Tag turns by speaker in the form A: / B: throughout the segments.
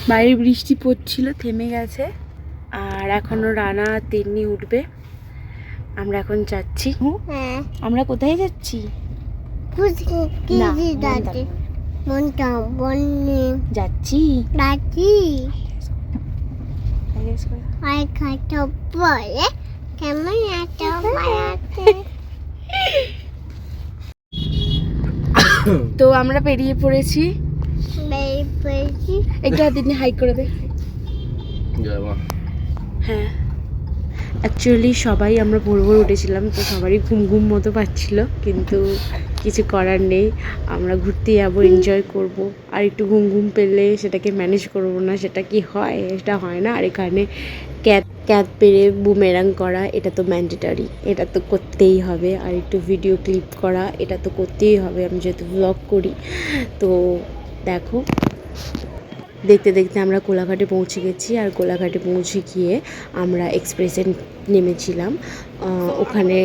A: বাইরে বৃষ্টি পড়ছিল, থেমে গেছে। আর এখনো রানা তিন্নি উঠবে। আমরা এখন যাচ্ছি। আমরা কোথায় যাচ্ছি? যাচ্ছি তো আমরা বেরিয়ে পড়েছি। একটু দিনে হাই করে দে। হ্যাঁ, অ্যাকচুয়ালি সবাই আমরা ভোর ভোর উঠেছিলাম, তো সবারই ঘুম ঘুম মতো পাচ্ছিল, কিন্তু কিছু করার নেই। আমরা ঘুরতে যাবো, এনজয় করব, আর একটু ঘুম ঘুম পেলে সেটাকে ম্যানেজ করবো না, সেটা কি হয়? এটা হয় না। আর এখানে ক্যাপ পেরে বুমেরাং করা, এটা তো ম্যান্ডেটারি, এটা তো করতেই হবে। আর একটু ভিডিও ক্লিপ করা, এটা তো করতেই হবে, আমি যেহেতু ব্লগ করি। তো দেখো, দেখতে দেখতে আমরা কোলাঘাটে পৌঁছে গেছি। আর কোলাঘাটে পৌঁছে গিয়ে আমরা এক্সপ্রেসে নেমেছিলাম। ওখানে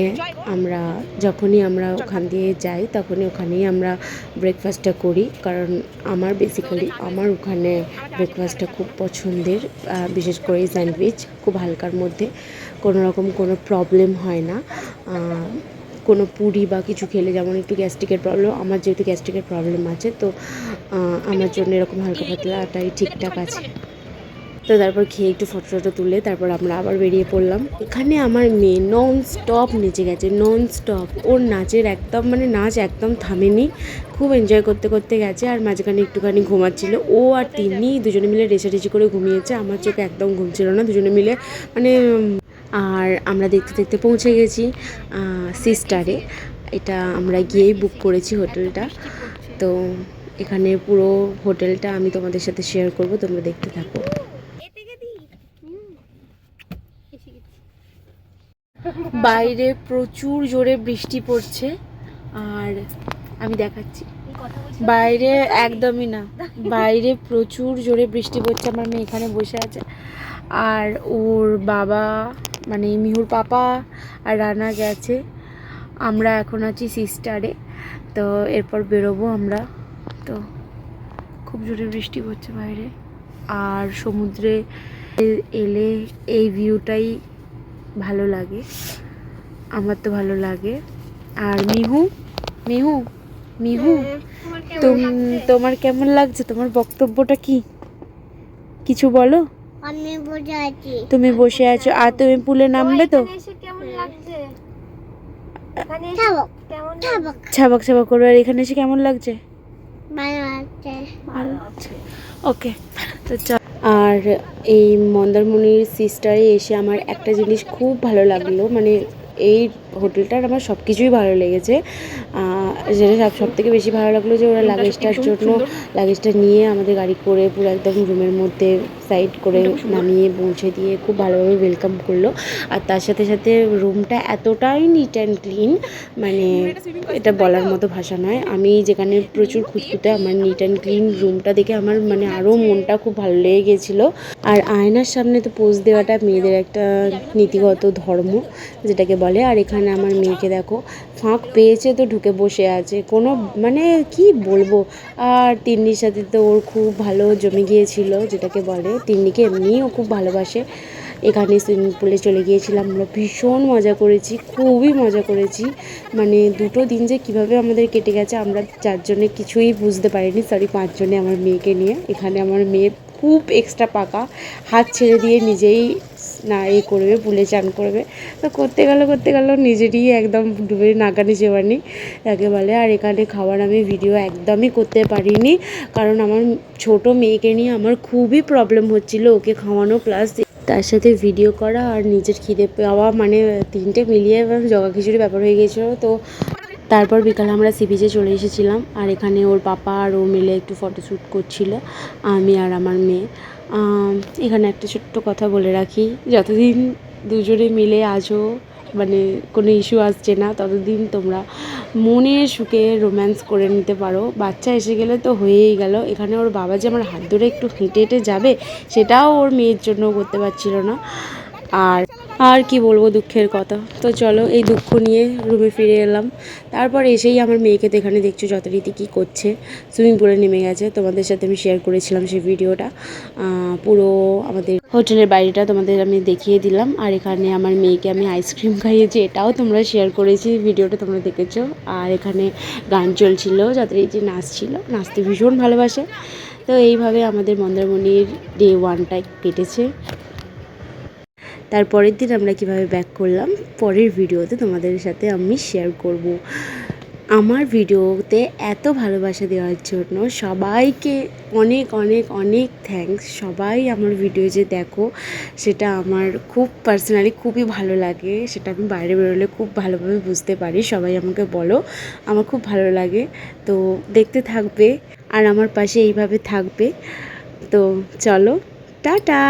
A: আমরা যখনই আমরা ওখান দিয়ে যাই, তখনই ওখানেই আমরা ব্রেকফাস্টটা করি, কারণ বেসিক্যালি আমার ওখানে ব্রেকফাস্টটা খুব পছন্দের। বিশেষ করে স্যান্ডউইচ খুব হালকার মধ্যে, কোনো রকম কোনো প্রবলেম হয় না। কোনো পুরি বা কিছু খেলে যেমন একটু গ্যাস্ট্রিকের প্রবলেম, আমার যেহেতু গ্যাস্ট্রিকের প্রবলেম আছে, তো আমার জন্য এরকম হালকা পাতলাটাই ঠিকঠাক আছে। তো তারপর খেয়ে একটু ফটো তুলে তারপর আমরা আবার বেরিয়ে পড়লাম। এখানে আমার মেয়ে নন স্টপ নেচে গেছে, নন স্টপ। ওর নাচের একদম নাচ একদম থামেনি, খুব এনজয় করতে করতে গেছে। আর মাঝখানে একটুখানি ঘুমাচ্ছিল ও আর তিন্নি, দুজনে মিলে রেষারেষি করে ঘুমিয়েছে। আমার চোখে একদম ঘুম ছিল না, দুজনে মিলে আর আমরা দেখতে দেখতে পৌঁছে গেছি সিস্টারে। এটা আমরা গিয়েই বুক করেছি হোটেলটা। তো এখানে পুরো হোটেলটা আমি তোমাদের সাথে শেয়ার করব, তোমরা দেখতে থাকো। বাইরে প্রচুর জোরে বৃষ্টি পড়ছে, আর আমি দেখাচ্ছি বাইরে একদমই না, বাইরে প্রচুর জোরে বৃষ্টি পড়ছে। আমার মেয়ে এখানে বসে আছে, আর ওর বাবা মিহুর পাপা আর রানা গেছে। আমরা এখন আছি সিস্টারে, তো এরপর বেরোবো আমরা। তো খুব জোরে বৃষ্টি পড়ছে বাইরে, আর সমুদ্রে এলে এই ভিউটাই ভালো লাগে, আমার তো ভালো লাগে। আর মিহু মিহু মিহু তোমার কেমন লাগছে? তোমার বক্তব্যটা কি? কিছু বলো। আমি বসে আছি, তুমি বসে আছো, আর তুমি পুলে নামবে তো? ছাবক ছাবক করবে। আর এখানে এসে কেমন লাগছে? ভালো লাগছে। ওকে, তো আর এই মন্দারমণির সিস্টারে এসে আমার একটা জিনিস খুব ভালো লাগলো, এই হোটেলটার আমার সব কিছুই ভালো লেগেছে। যেটা সব থেকে বেশি ভালো লাগলো যে ওরা লাগেজটা নিয়ে আমাদের গাড়ি করে পুরো একদম রুমের মধ্যে সাইড করে নামিয়ে পৌঁছে দিয়ে খুব ভালোভাবে ওয়েলকাম করলো। আর তার সাথে সাথে রুমটা এতটাই নিট অ্যান্ড ক্লিন, এটা বলার মতো ভাষা নয়। আমি যেখানে প্রচুর খুঁতখুঁতে, আমার নিট অ্যান্ড ক্লিন রুমটা দেখে আমার আরও মনটা খুব ভালো লেগে গেছিলো। আর আয়নার সামনে তো পোজ দেওয়াটা মেয়েদের একটা নীতিগত ধর্ম যেটাকে বলে। আর এখানে আমার মেয়েকে দেখো, ফাঁক পেয়েছে তো ঢুকে বসে আছে, কোনো কি বলবো। আর তিন্নির সাথে তো ওর খুব ভালো জমে গিয়েছিল, যেটাকে বলে। তিন্নিকে এমনিও খুব ভালোবাসে। এখানে সুইমিং পুলে চলে গিয়েছিলাম, আমরা ভীষণ মজা করেছি, খুবই মজা করেছি। দুটো দিন যে কীভাবে আমাদের কেটে গেছে আমরা চারজনে কিছুই বুঝতে পারিনি, সরি 5 জনে আমার মেয়েকে নিয়ে। এখানে আমার মেয়ে খুব এক্সট্রা পাকা, হাত ছেড়ে দিয়ে নিজেই করবে, পুলে চান করবে। তো করতে গেল নিজেরই একদম ডুবে নাগানি চেবানি তাকে বলে। আর এখানে খাওয়ার আমি ভিডিও একদমই করতে পারিনি, কারণ আমার ছোট মেয়েকে নিয়ে আমার খুবই প্রবলেম হচ্ছিল, ওকে খাওয়ানো প্লাস তার সাথে ভিডিও করা আর নিজের খিদে পাওয়া, তিনটে মিলিয়ে জগা খিচুড়ি ব্যাপার হয়ে গিয়েছিলো। তো তারপর বিকালে আমরা সি বিচে চলে এসেছিলাম, আর এখানে ওর পাপা আর ও মিলে একটু ফটোশ্যুট করছিল, আমি আর আমার মেয়ে। এখানে একটা ছোট্ট কথা বলে রাখি, যতদিন দুজনে মিলে আছো, কোনো ইস্যু আসছে না, ততদিন তোমরা মনের সুখে রোম্যান্স করে নিতে পারো। বাচ্চা এসে গেলে তো হয়েই গেল। এখানে ওর বাবা যে আমার হাত ধরে একটু হেঁটে হেঁটে যাবে, সেটাও ওর মেয়ের জন্য করতে পারছিল না। আর আর কি বলবো দুঃখের কথা। তো চলো এই দুঃখ নিয়ে রুমে ফিরে এলাম। তারপর এসেই আমার মেয়েকে তো এখানে দেখছো যথারীতি কী করছে, সুইমিং পুলে নেমে গেছে। তোমাদের সাথে আমি শেয়ার করেছিলাম সেই ভিডিওটা, পুরো আমাদের হোটেলের বাইরেটা তোমাদের আমি দেখিয়ে দিলাম। আর এখানে আমার মেয়েকে আমি আইসক্রিম খাইয়েছি, এটাও তোমরা শেয়ার করেছি, ভিডিওটা তোমরা দেখেছো। আর এখানে গান চলছিল, যথারীতি নাচছিল, নাচতে ভীষণ ভালোবাসে। তো এইভাবে আমাদের মন্দারমণির ডে 1টা কেটেছে। তারপরের দিন আমরা কিভাবে ব্যাক করলাম পরের ভিডিওতে তোমাদের সাথে আমি শেয়ার করব। আমার ভিডিওতে এত ভালোবাসা দেওয়ার জন্য সবাইকে অনেক অনেক অনেক থ্যাঙ্কস। সবাই আমার ভিডিও যে দেখো সেটা আমার খুব পার্সোনালি খুবই ভালো লাগে, সেটা আমি বাইরে বেরোলে খুব ভালোভাবে বুঝতে পারি। সবাই আমাকে বলো, আমার খুব ভালো লাগে। তো দেখতে থাকবে আর আমার পাশে এইভাবে থাকবে। তো চলো, টাটা।